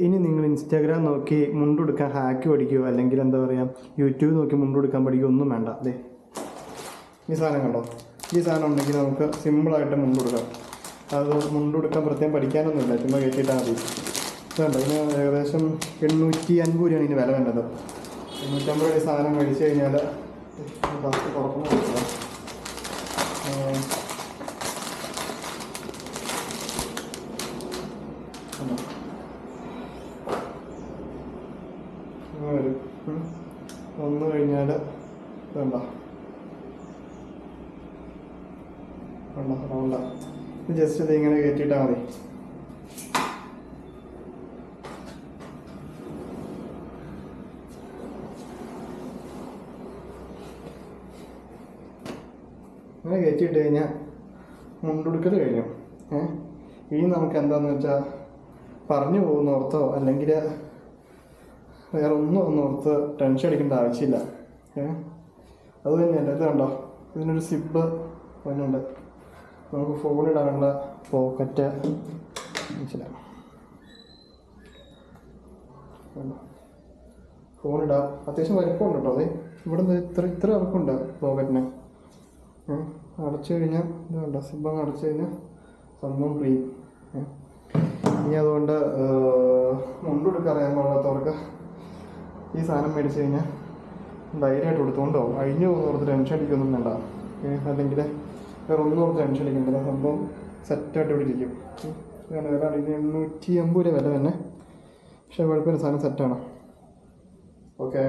ഇനി നിങ്ങൾ ഇൻസ്റ്റാഗ്രാം നോക്കി മുണ്ടെടുക്കാൻ ഹാക്ക് പഠിക്കുകയോ അല്ലെങ്കിൽ എന്താ പറയുക യൂട്യൂബ് നോക്കി മുണ്ടെടുക്കാൻ പഠിക്കുകയോ ഒന്നും വേണ്ട. അതെ ഈ സാധനം കണ്ടോ, ഈ സാധനം ഉണ്ടെങ്കിൽ നമുക്ക് സിമ്പിളായിട്ട് മുണ്ടെടുക്കാം. അത് മുണ്ടെടുക്കാൻ പ്രത്യേകം പഠിക്കാനൊന്നുമില്ല, ചുമ്മാ കയറ്റിയിട്ടാൽ മതി. ഇതുണ്ട്, ഇതിന് ഏകദേശം 850 രൂപയാണ് ഇതിന് വില വേണ്ടത്. 850 രൂപ സാധനം മേടിച്ച് കഴിഞ്ഞാൽ ഫസ്റ്റ് പുറത്തുനിന്ന് കൊടുക്കുക. വരും വന്നു കഴിഞ്ഞാൽ വേണ്ട റൗണ്ട ഇത് ജസ്റ്റ് ഇത് ഇങ്ങനെ കയറ്റിയിട്ടാൽ മതി. അങ്ങനെ കയറ്റിയിട്ട് കഴിഞ്ഞാൽ മുണ്ടെടുക്കൽ കഴിഞ്ഞു. ഇനി നമുക്ക് എന്താണെന്ന് വെച്ചാൽ പറഞ്ഞു പോകുന്നോർത്തോ അല്ലെങ്കിൽ വേറെ ഒന്നും ഓർത്ത് ടെൻഷൻ അടിക്കേണ്ട ആവശ്യമില്ല. അത് തന്നെയല്ല, ഇത് കണ്ടോ, ഇതിനൊരു സിബ് അതിനുണ്ട്. നമുക്ക് ഫോണിടാനുള്ള പോക്കറ്റ് മനസ്സിലാവും. ഫോണിടാം, അത്യാവശ്യം വലിപ്പമുണ്ട് കേട്ടോ. അതെ ഇവിടെ ഇത്ര ഇറക്കുണ്ട് പോക്കറ്റിന്. അടച്ചു കഴിഞ്ഞാൽ ഇത് കണ്ടോ, സിബ് അടച്ചു കഴിഞ്ഞാൽ സംഭവം ക്ലീൻ. ഇനി അതുകൊണ്ട് മുണ്ടെടുക്കാൻ അറിയാൻ പാടാത്തവർക്ക് ഈ സാധനം മേടിച്ച് കഴിഞ്ഞാൽ ധൈര്യമായിട്ട് എടുത്തുകൊണ്ടോ അഴിഞ്ഞു പോകുന്നവർക്ക് ടെൻഷൻ അടിക്കൊന്നും വേണ്ട. അല്ലെങ്കിൽ വേറെ ഒന്നും ടെൻഷൻ അടിക്കുന്നില്ല, സംഭവം സെറ്റായിട്ട് ഇവിടെ ഇരിക്കും. ഇതാണ് വില. 850 രൂപ വില തന്നെ, പക്ഷേ കുഴപ്പമില്ല, സാധനം സെറ്റാണ്. ഓക്കെ.